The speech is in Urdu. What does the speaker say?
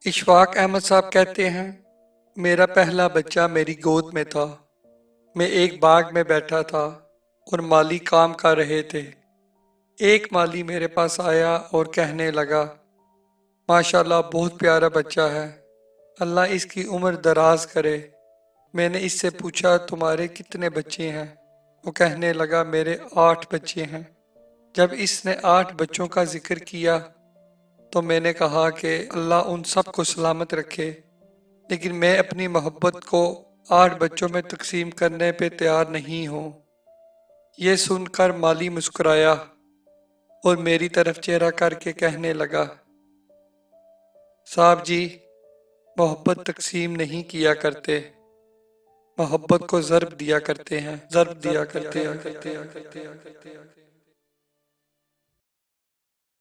اشفاق احمد صاحب کہتے ہیں، میرا پہلا بچہ میری گود میں تھا۔ میں ایک باغ میں بیٹھا تھا اور مالی کام کر رہے تھے۔ ایک مالی میرے پاس آیا اور کہنے لگا، ماشاءاللہ بہت پیارا بچہ ہے، اللہ اس کی عمر دراز کرے۔ میں نے اس سے پوچھا، تمہارے کتنے بچے ہیں؟ وہ کہنے لگا، میرے 8 بچے ہیں۔ جب اس نے 8 بچوں کا ذکر کیا تو میں نے کہا کہ اللہ ان سب کو سلامت رکھے، لیکن میں اپنی محبت کو 8 بچوں میں تقسیم کرنے پہ تیار نہیں ہوں۔ یہ سن کر مالی مسکرایا اور میری طرف چہرہ کر کے کہنے لگا، صاحب جی، محبت تقسیم نہیں کیا کرتے، محبت کو ضرب دیا کرتے ہیں، ضرب دیا کرتے ہیں۔